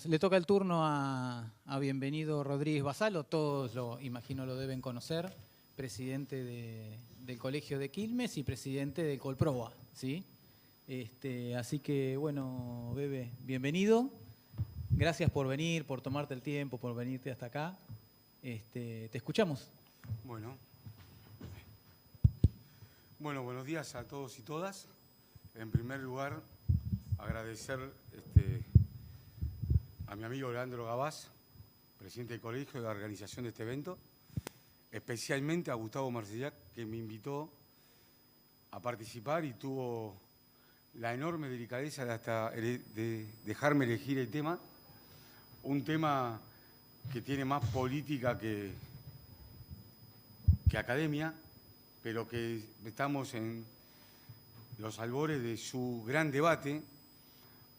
le toca el turno a Bienvenido Rodríguez Basalo, todos imagino lo deben conocer, presidente del Colegio de Quilmes y presidente del Colproa, ¿sí? Así que, bueno, Bebe, bienvenido. Gracias por venir, por tomarte el tiempo, por venirte hasta acá. Te escuchamos. Bueno, buenos días a todos y todas. En primer lugar, agradecer a mi amigo Leandro Gabás, presidente del colegio, de la organización de este evento, especialmente a Gustavo Marcellac, que me invitó a participar y tuvo la enorme delicadeza de dejarme elegir el tema, un tema que tiene más política que academia, pero que estamos en los albores de su gran debate,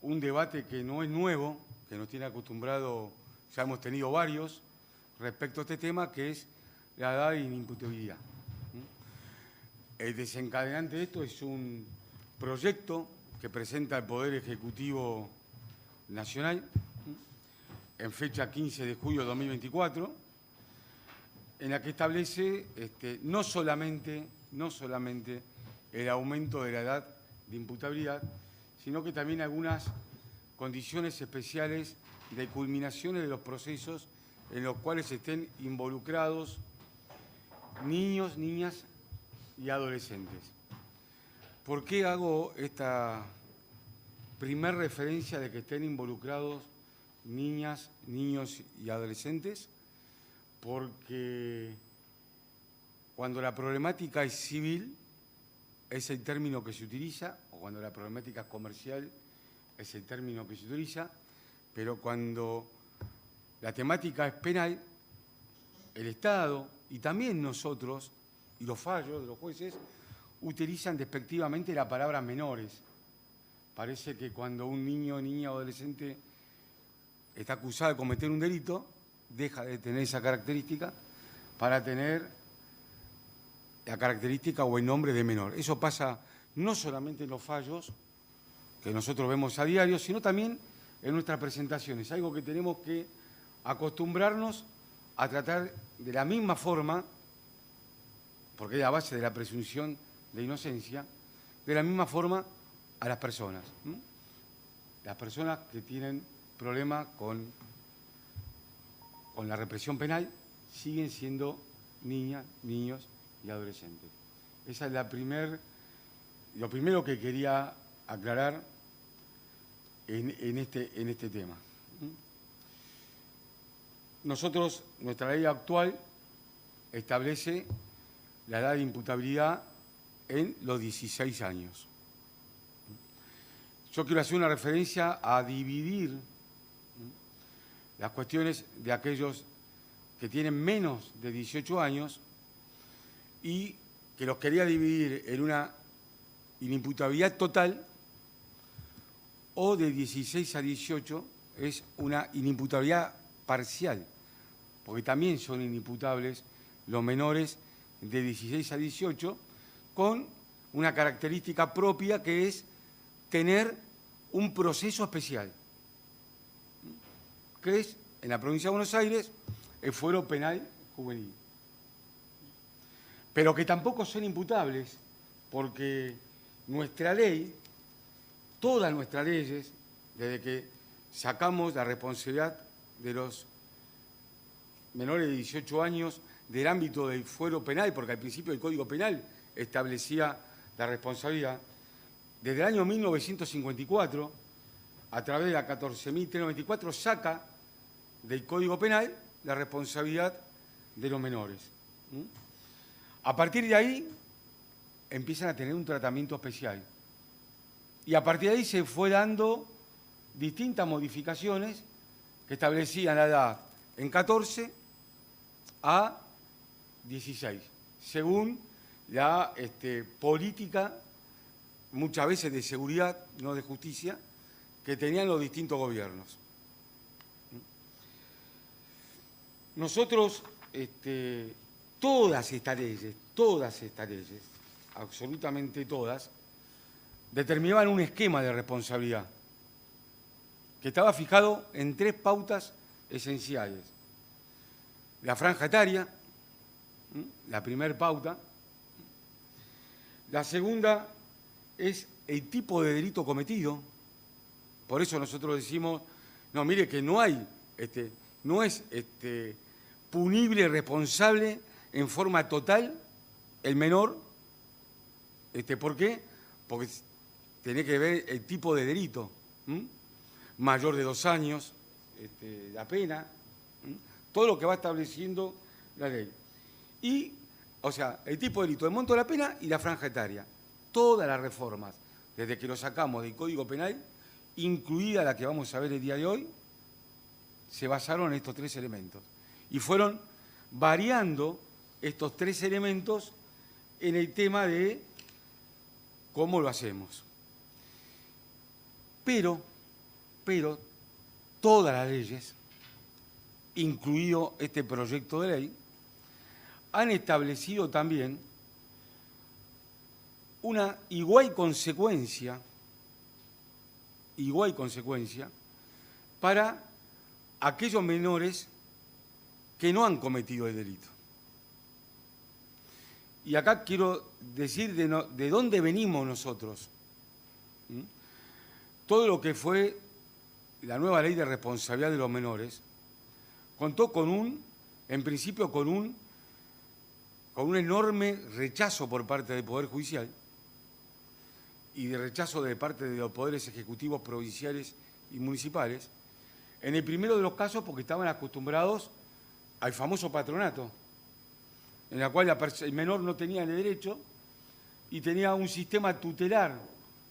un debate que no es nuevo, que nos tiene acostumbrado, ya hemos tenido varios, respecto a este tema, que es la edad de inimputabilidad. El desencadenante de esto es un proyecto que presenta el Poder Ejecutivo Nacional en fecha 15 de julio de 2024, en la que establece no solamente el aumento de la edad de imputabilidad, sino que también algunas condiciones especiales de culminaciones de los procesos en los cuales estén involucrados niños, niñas y adolescentes. ¿Por qué hago esta primer referencia de que estén involucrados niñas, niños y adolescentes? Porque cuando la problemática es civil, es el término que se utiliza, o cuando la problemática es comercial, es el término que se utiliza, pero cuando la temática es penal, el Estado y también nosotros, y los fallos de los jueces, utilizan despectivamente la palabra menores. Parece que cuando un niño, niña o adolescente está acusado de cometer un delito, deja de tener esa característica para tener la característica o el nombre de menor. Eso pasa no solamente en los fallos que nosotros vemos a diario, sino también en nuestras presentaciones. Algo que tenemos que acostumbrarnos a tratar de la misma forma, porque es la base de la presunción de inocencia, de la misma forma a las personas. Las personas que tienen problemas con la represión penal siguen siendo niñas, niños y adolescentes. Esa es lo primero que quería aclarar en este tema. Nosotros, nuestra ley actual establece la edad de imputabilidad en los 16 años. Yo quiero hacer una referencia a dividir las cuestiones de aquellos que tienen menos de 18 años y que los quería dividir en una inimputabilidad total o de 16 a 18 es una inimputabilidad parcial, porque también son inimputables los menores de 16 a 18 con una característica propia que es tener un proceso especial, que es, en la provincia de Buenos Aires, el fuero penal juvenil. Pero que tampoco son imputables, porque nuestra ley, todas nuestras leyes, desde que sacamos la responsabilidad de los menores de 18 años del ámbito del fuero penal, porque al principio el Código Penal establecía la responsabilidad, desde el año 1954, a través de la 14.394, saca del Código Penal la responsabilidad de los menores. A partir de ahí empiezan a tener un tratamiento especial. Y a partir de ahí se fue dando distintas modificaciones que establecían la edad en 14 a 16, según la política, muchas veces de seguridad, no de justicia, que tenían los distintos gobiernos. Nosotros, todas estas leyes, absolutamente todas, determinaban un esquema de responsabilidad. que estaba fijado en 3 pautas esenciales. La franja etaria, la primera pauta. La segunda es el tipo de delito cometido. Por eso nosotros decimos, no, mire que no hay, no es punible, responsable en forma total el menor. ¿Por qué? Porque tiene que ver el tipo de delito. Mayor de 2 años, la pena, todo lo que va estableciendo la ley. Y, o sea, el tipo de delito, el monto de la pena y la franja etaria. Todas las reformas, desde que lo sacamos del Código Penal, incluida la que vamos a ver el día de hoy, se basaron en estos 3 elementos. Y fueron variando estos 3 elementos en el tema de cómo lo hacemos. Pero todas las leyes, incluido este proyecto de ley, han establecido también una igual consecuencia para aquellos menores que no han cometido el delito. Y acá quiero decir de dónde venimos nosotros. Todo lo que fue la nueva ley de responsabilidad de los menores contó en principio con un enorme rechazo por parte del Poder Judicial y de rechazo de parte de los poderes ejecutivos provinciales y municipales. En el primero de los casos porque estaban acostumbrados al famoso patronato, en la cual el menor no tenía el derecho y tenía un sistema tutelar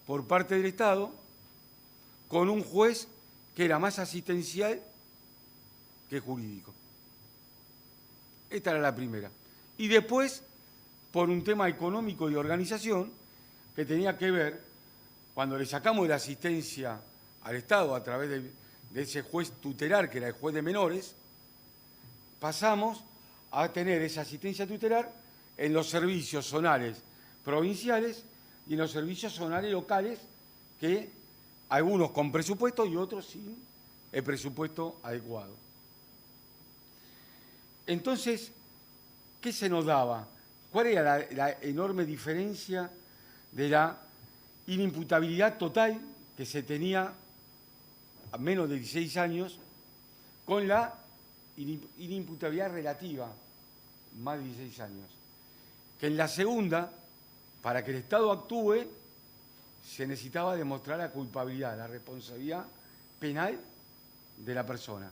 por parte del Estado con un juez que era más asistencial que jurídico. Esta era la primera. Y después, por un tema económico y de organización, que tenía que ver, cuando le sacamos de la asistencia al Estado a través de ese juez tutelar, que era el juez de menores, pasamos a tener esa asistencia tutelar en los servicios zonales provinciales y en los servicios zonales locales, que algunos con presupuesto y otros sin el presupuesto adecuado. Entonces, ¿qué se nos daba? ¿Cuál era la enorme diferencia de la inimputabilidad total que se tenía a menos de 16 años con la inimputabilidad relativa, más de 16 años? Que en la segunda, para que el Estado actúe, se necesitaba demostrar la culpabilidad, la responsabilidad penal de la persona.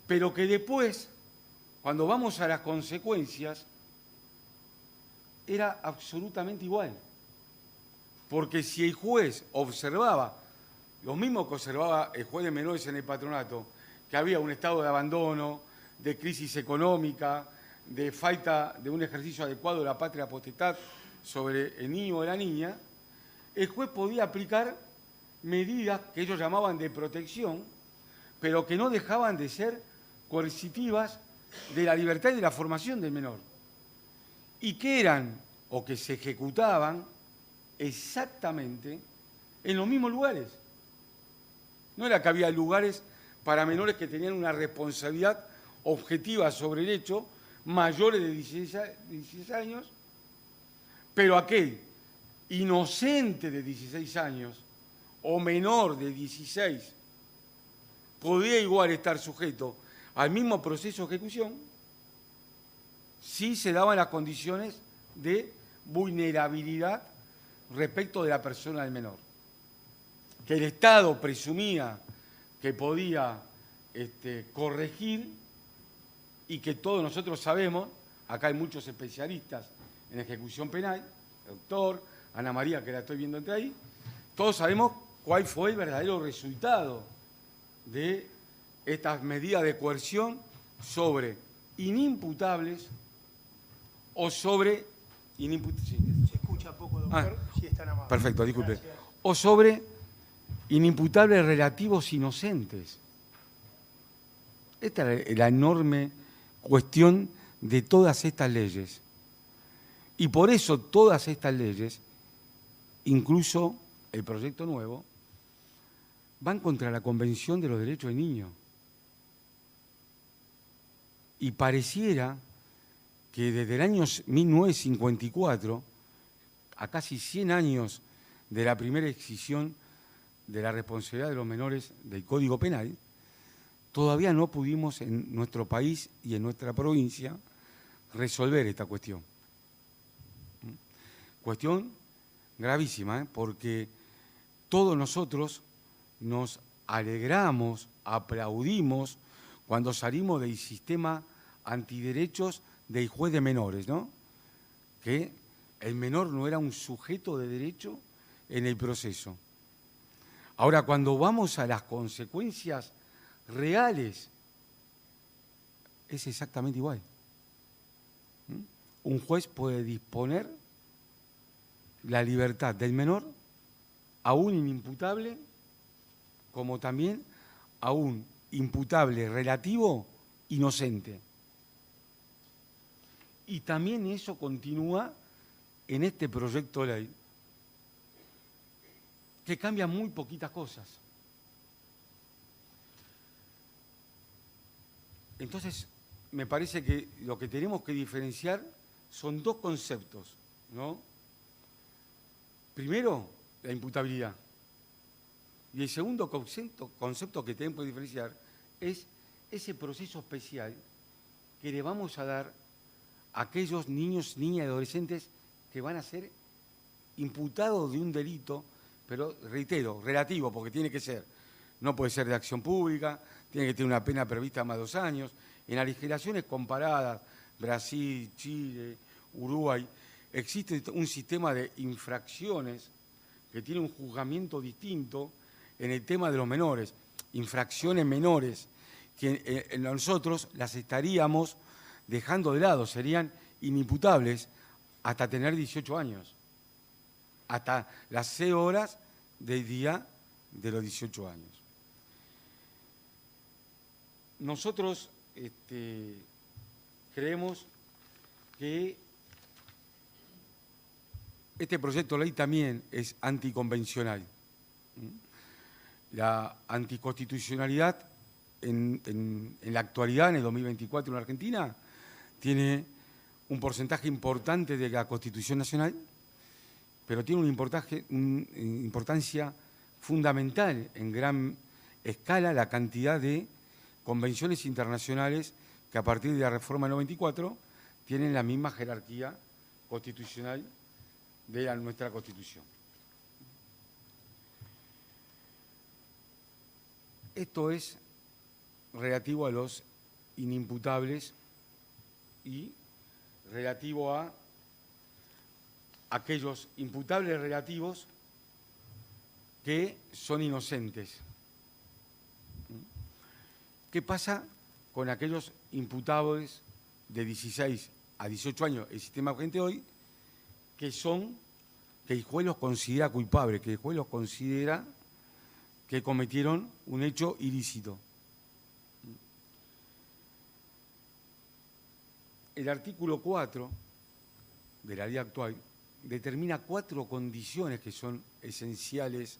Pero que después, cuando vamos a las consecuencias, era absolutamente igual. Porque si el juez observaba, lo mismo que observaba el juez de menores en el patronato, que había un estado de abandono, de crisis económica, de falta de un ejercicio adecuado de la patria potestad sobre el niño o la niña, el juez podía aplicar medidas que ellos llamaban de protección, pero que no dejaban de ser coercitivas de la libertad y de la formación del menor, y que eran o que se ejecutaban exactamente en los mismos lugares. No era que había lugares para menores que tenían una responsabilidad objetiva sobre el hecho, mayores de 16 años, pero aquel inocente de 16 años o menor de 16 podía igual estar sujeto al mismo proceso de ejecución si se daban las condiciones de vulnerabilidad respecto de la persona del menor. Que el Estado presumía que podía corregir y que todos nosotros sabemos, acá hay muchos especialistas en ejecución penal, el doctor, Ana María, que la estoy viendo entre ahí, todos sabemos cuál fue el verdadero resultado de estas medidas de coerción sobre inimputables o sobre Se escucha poco, doctor, si es tan amable. Perfecto, disculpe. Gracias. O sobre inimputables relativos inocentes. Esta es la enorme cuestión de todas estas leyes. Y por eso todas estas leyes, incluso el proyecto nuevo, van contra la Convención de los Derechos del Niño. Y pareciera que desde el año 1954, a casi 100 años de la primera escisión de la responsabilidad de los menores del Código Penal, todavía no pudimos en nuestro país y en nuestra provincia resolver esta cuestión. Cuestión gravísima, porque todos nosotros nos alegramos, aplaudimos cuando salimos del sistema antiderechos del juez de menores, ¿no? Que el menor no era un sujeto de derecho en el proceso. Ahora, cuando vamos a las consecuencias reales, es exactamente igual. Un juez puede disponer la libertad del menor a un inimputable, como también a un imputable relativo inocente. Y también eso continúa en este proyecto de ley, que cambia muy poquitas cosas. Entonces, me parece que lo que tenemos que diferenciar son dos conceptos, ¿no? Primero, la imputabilidad. Y el segundo concepto que tenemos que diferenciar es ese proceso especial que le vamos a dar a aquellos niños, niñas y adolescentes que van a ser imputados de un delito, pero reitero, relativo, porque tiene que ser, no puede ser de acción pública, tiene que tener una pena prevista más de 2 años. En las legislaciones comparadas, Brasil, Chile, Uruguay, existe un sistema de infracciones que tiene un juzgamiento distinto en el tema de los menores, infracciones menores, que nosotros las estaríamos dejando de lado, serían inimputables hasta tener 18 años, hasta las 6 horas del día de los 18 años. Nosotros creemos que este proyecto de ley también es anticonvencional. La anticonstitucionalidad en la actualidad, en el 2024 en Argentina, tiene un porcentaje importante de la Constitución Nacional, pero tiene una importancia fundamental en gran escala la cantidad de convenciones internacionales que a partir de la reforma del 94 tienen la misma jerarquía constitucional de nuestra Constitución. Esto es relativo a los inimputables y relativo a aquellos imputables relativos que son inocentes. ¿Qué pasa con aquellos imputables de 16 a 18 años, el sistema vigente hoy, que el juez los considera culpables, que el juez los considera que cometieron un hecho ilícito? El artículo 4 de la ley actual determina 4 condiciones que son esenciales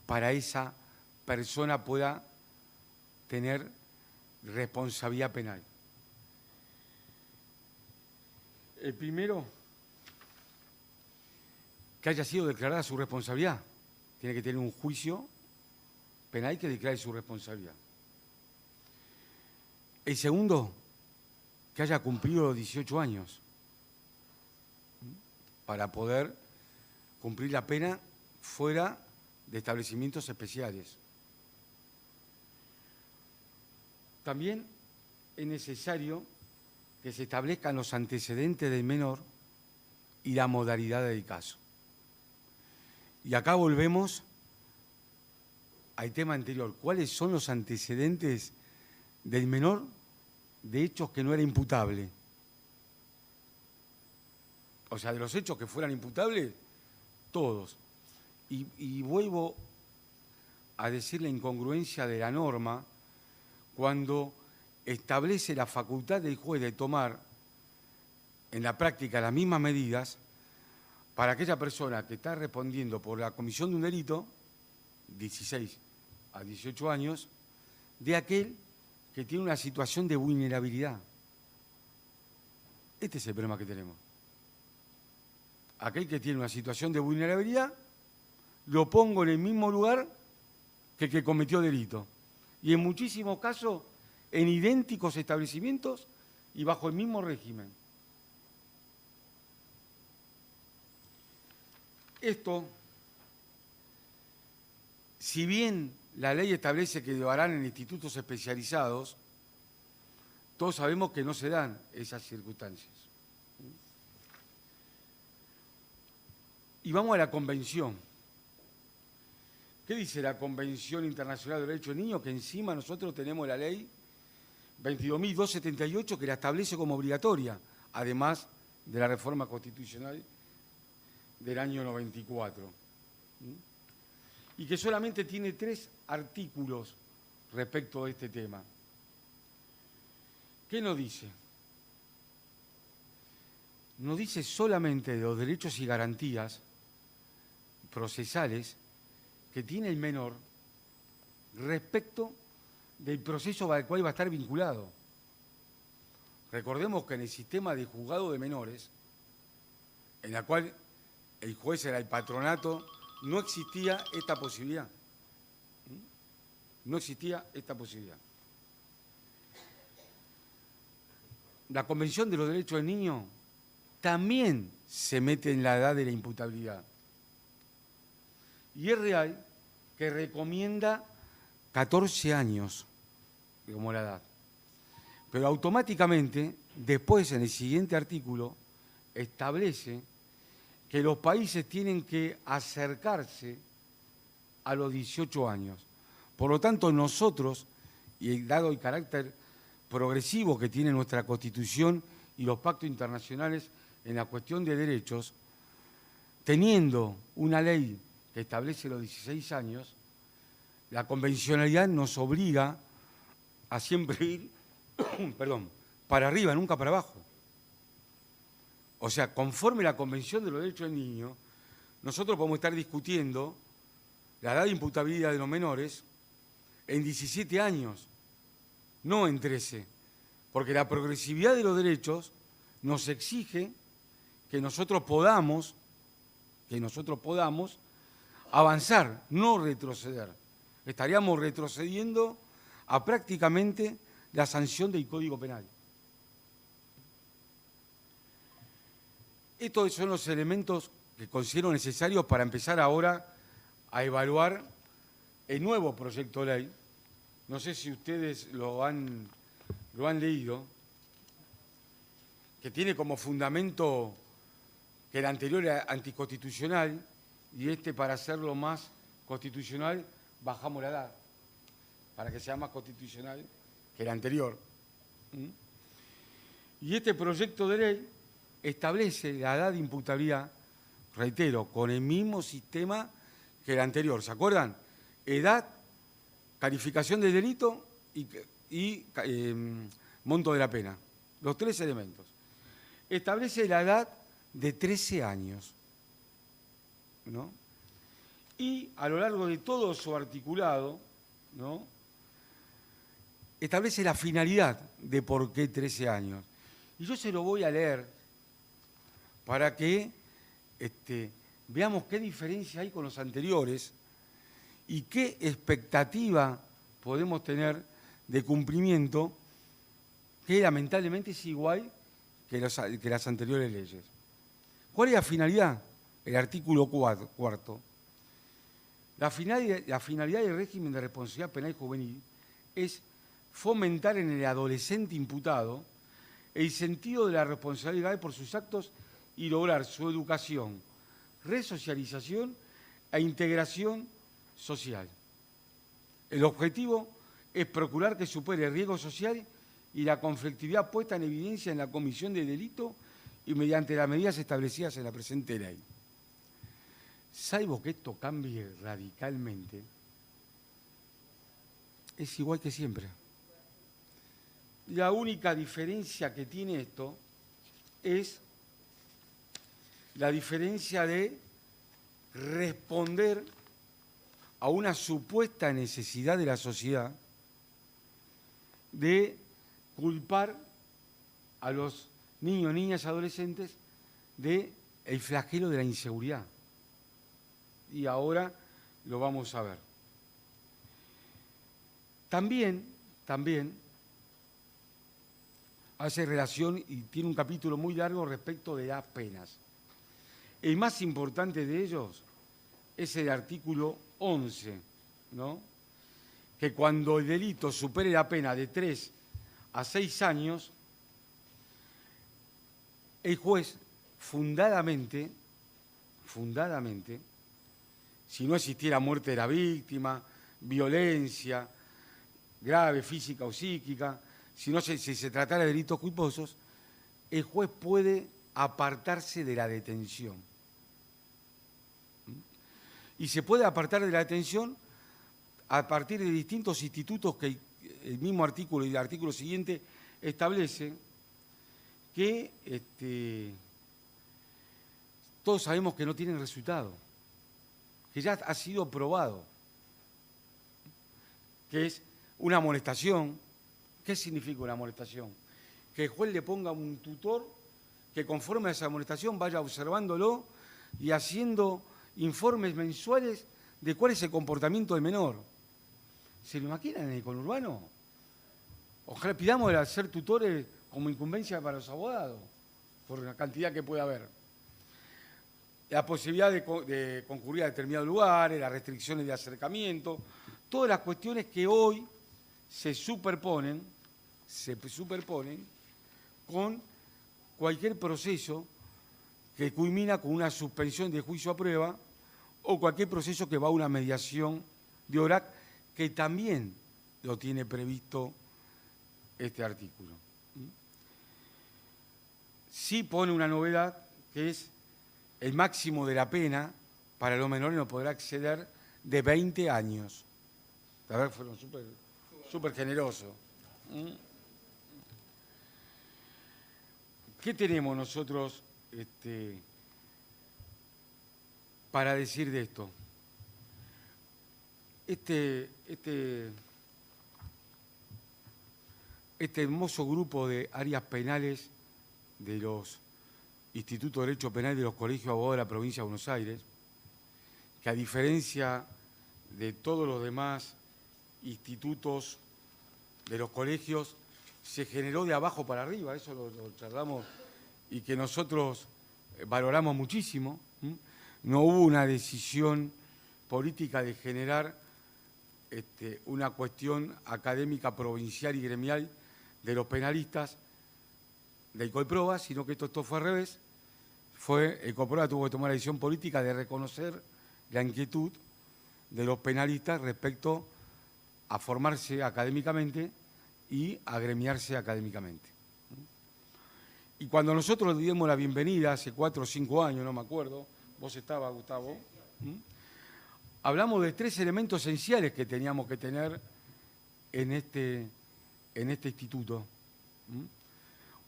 para esa persona pueda tener responsabilidad penal. El primero, que haya sido declarada su responsabilidad. Tiene que tener un juicio penal que declare su responsabilidad. El segundo, que haya cumplido los 18 años para poder cumplir la pena fuera de establecimientos especiales. También es necesario que se establezcan los antecedentes del menor y la modalidad del caso. Y acá volvemos al tema anterior. ¿Cuáles son los antecedentes del menor de hechos que no era imputable? O sea, de los hechos que fueran imputables, todos. Y vuelvo a decir la incongruencia de la norma cuando establece la facultad del juez de tomar en la práctica las mismas medidas para aquella persona que está respondiendo por la comisión de un delito, 16 a 18 años de aquel que tiene una situación de vulnerabilidad. Este es el problema que tenemos. Aquel que tiene una situación de vulnerabilidad, lo pongo en el mismo lugar que el que cometió delito. Y en muchísimos casos, en idénticos establecimientos y bajo el mismo régimen. Esto, si bien la ley establece que lo harán en institutos especializados, todos sabemos que no se dan esas circunstancias. Y vamos a la Convención. ¿Qué dice la Convención Internacional de Derechos del Niño? Que encima nosotros tenemos la ley 22.278 que la establece como obligatoria, además de la reforma constitucional del año 94. Y que solamente tiene 3 artículos respecto a este tema. ¿Qué nos dice? Nos dice solamente de los derechos y garantías procesales que tiene el menor respecto del proceso al cual va a estar vinculado. Recordemos que en el sistema de juzgado de menores, en la cual el juez era el patronato, no existía esta posibilidad. No existía esta posibilidad. La Convención de los Derechos del Niño también se mete en la edad de la imputabilidad. Y es real que recomienda 14 años como la edad. Pero automáticamente, después en el siguiente artículo, establece que los países tienen que acercarse a los 18 años. Por lo tanto, nosotros, y dado el carácter progresivo que tiene nuestra Constitución y los pactos internacionales en la cuestión de derechos, teniendo una ley que establece los 16 años, la convencionalidad nos obliga a siempre ir para arriba, nunca para abajo. O sea, conforme la Convención de los Derechos del Niño, nosotros podemos estar discutiendo la edad de imputabilidad de los menores en 17 años, no en 13, porque la progresividad de los derechos nos exige que nosotros podamos avanzar, no retroceder. Estaríamos retrocediendo a prácticamente la sanción del Código Penal. Estos son los elementos que considero necesarios para empezar ahora a evaluar el nuevo proyecto de ley. No sé si ustedes lo han leído, que tiene como fundamento que el anterior era anticonstitucional y para hacerlo más constitucional bajamos la edad, para que sea más constitucional que el anterior. Y este proyecto de ley establece la edad de imputabilidad, reitero, con el mismo sistema que el anterior. ¿Se acuerdan? Edad, calificación del delito y monto de la pena. Los 3 elementos. Establece la edad de 13 años, ¿no? Y a lo largo de todo su articulado, ¿no?, establece la finalidad de por qué 13 años. Y yo se lo voy a leer para que veamos qué diferencia hay con los anteriores y qué expectativa podemos tener de cumplimiento, que lamentablemente es igual que las anteriores leyes. ¿Cuál es la finalidad? El artículo 4. La finalidad del régimen de responsabilidad penal juvenil es fomentar en el adolescente imputado el sentido de la responsabilidad por sus actos y lograr su educación, resocialización e integración social. El objetivo es procurar que supere el riesgo social y la conflictividad puesta en evidencia en la comisión de delito y mediante las medidas establecidas en la presente ley. Salvo que esto cambie radicalmente, es igual que siempre. La única diferencia que tiene esto es la diferencia de responder a una supuesta necesidad de la sociedad de culpar a los niños, niñas, adolescentes del flagelo de la inseguridad. Y ahora lo vamos a ver. También hace relación y tiene un capítulo muy largo respecto de las penas. El más importante de ellos es el artículo 11, ¿no? Que cuando el delito supere la pena de 3 a 6 años, el juez fundadamente, si no existiera muerte de la víctima, violencia grave, física o psíquica, si se tratara de delitos culposos, el juez puede apartarse de la detención. Y se puede apartar de la detención a partir de distintos institutos que el mismo artículo y el artículo siguiente establece que todos sabemos que no tienen resultado, que ya ha sido probado, que es una amonestación. ¿Qué significa una amonestación? Que el juez le ponga un tutor que conforme a esa amonestación vaya observándolo y haciendo informes mensuales de cuál es el comportamiento del menor. ¿Se lo imaginan en el conurbano? Ojalá pidamos el ser tutores como incumbencia para los abogados, por la cantidad que puede haber. La posibilidad de concurrir a determinados lugares, las restricciones de acercamiento, todas las cuestiones que hoy se superponen con cualquier proceso que culmina con una suspensión de juicio a prueba o cualquier proceso que va a una mediación de ORAC, que también lo tiene previsto este artículo. Sí pone una novedad, que es el máximo de la pena para los menores no podrá exceder de 20 años. La verdad fueron súper generosos. ¿Qué tenemos nosotros para decir de esto? Este hermoso grupo de áreas penales de los Institutos de Derecho Penal de los Colegios de Abogados de la Provincia de Buenos Aires, que a diferencia de todos los demás institutos de los colegios, se generó de abajo para arriba, eso lo charlamos y que nosotros valoramos muchísimo. No hubo una decisión política de generar una cuestión académica provincial y gremial de los penalistas del Colproba, sino que esto fue al revés. El Colproba tuvo que tomar la decisión política de reconocer la inquietud de los penalistas respecto a formarse académicamente y a gremiarse académicamente. Y cuando nosotros le dimos la bienvenida, hace 4 o 5 años, no me acuerdo, vos estabas, Gustavo, hablamos de 3 elementos esenciales que teníamos que tener en este instituto.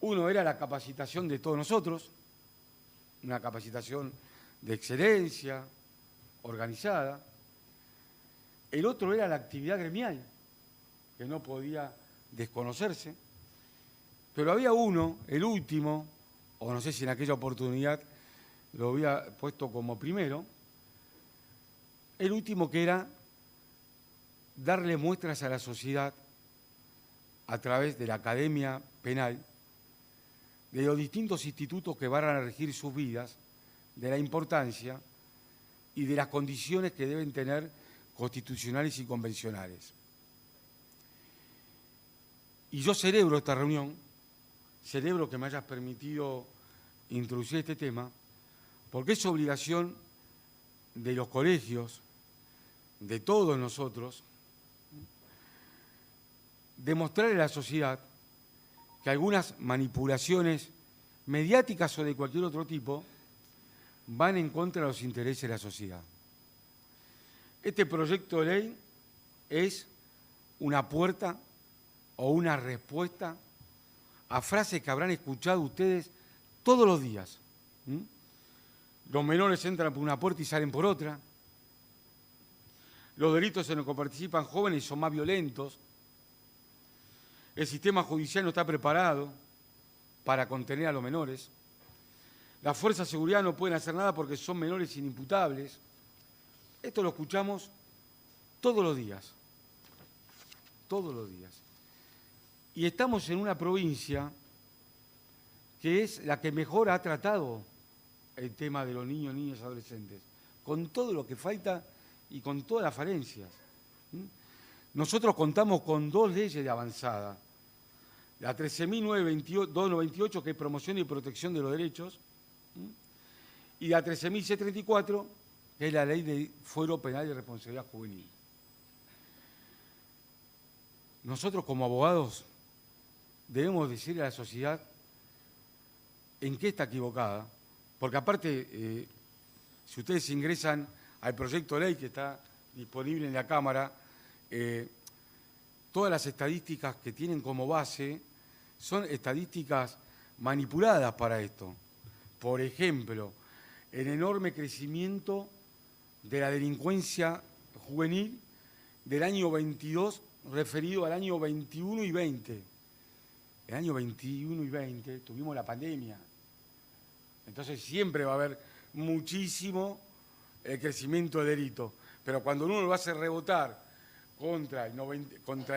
Uno era la capacitación de todos nosotros, una capacitación de excelencia, organizada. El otro era la actividad gremial, que no podía desconocerse. Pero había uno, el último, o no sé si en aquella oportunidad lo había puesto como primero, el último, que era darle muestras a la sociedad a través de la Academia Penal, de los distintos institutos que van a regir sus vidas, de la importancia y de las condiciones que deben tener constitucionales y convencionales. Y yo celebro esta reunión, celebro que me hayas permitido introducir este tema, porque es obligación de los colegios, de todos nosotros, demostrarle a la sociedad que algunas manipulaciones mediáticas o de cualquier otro tipo van en contra de los intereses de la sociedad. Este proyecto de ley es una puerta o una respuesta a frases que habrán escuchado ustedes todos los días. Los menores entran por una puerta y salen por otra. Los delitos en los que participan jóvenes son más violentos. El sistema judicial no está preparado para contener a los menores. Las fuerzas de seguridad no pueden hacer nada porque son menores inimputables. Esto lo escuchamos todos los días. Todos los días. Y estamos en una provincia que es la que mejor ha tratado el tema de los niños, niñas y adolescentes, con todo lo que falta y con todas las falencias. Nosotros contamos con 2 leyes de avanzada. La 13.298, que es promoción y protección de los derechos, y la 13.634, que es la ley de fuero penal y responsabilidad juvenil. Nosotros como abogados debemos decirle a la sociedad en qué está equivocada, porque aparte, si ustedes ingresan al proyecto de ley que está disponible en la Cámara, todas las estadísticas que tienen como base son estadísticas manipuladas para esto. Por ejemplo, el enorme crecimiento de la delincuencia juvenil del año 22 referido al año 21 y 20. El año 21 y 20 tuvimos la pandemia. Entonces siempre va a haber muchísimo crecimiento de delito. Pero cuando uno lo hace rebotar contra el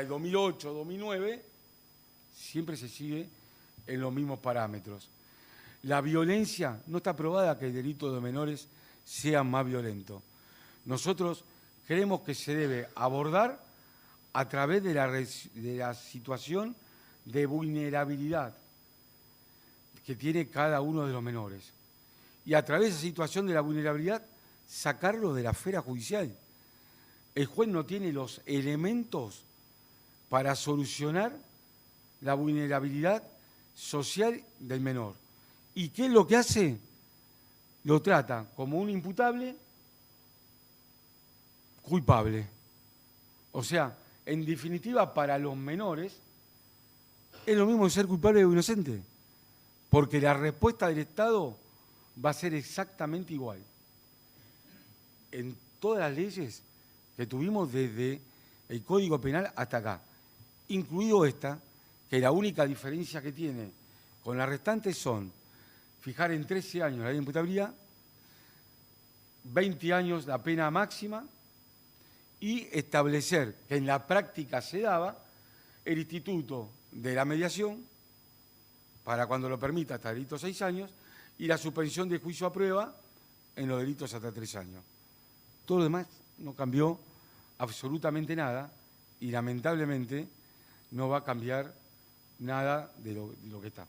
2008, 2009, siempre se sigue en los mismos parámetros. La violencia, no está probada que el delito de menores sea más violento. Nosotros creemos que se debe abordar a través de la situación de vulnerabilidad que tiene cada uno de los menores. Y a través de esa situación de la vulnerabilidad, sacarlo de la esfera judicial. El juez no tiene los elementos para solucionar la vulnerabilidad social del menor. ¿Y qué es lo que hace? Lo trata como un imputable culpable. O sea, en definitiva, para los menores es lo mismo ser culpable o inocente, porque la respuesta del Estado va a ser exactamente igual. En todas las leyes que tuvimos desde el Código Penal hasta acá, incluido esta, que la única diferencia que tiene con las restantes son fijar en 13 años la ley de imputabilidad, 20 años la pena máxima y establecer, que en la práctica se daba, el instituto de la mediación, para cuando lo permita hasta delitos 6 años, y la suspensión de juicio a prueba en los delitos hasta 3 años. Todo lo demás no cambió absolutamente nada y lamentablemente no va a cambiar nada de lo que está.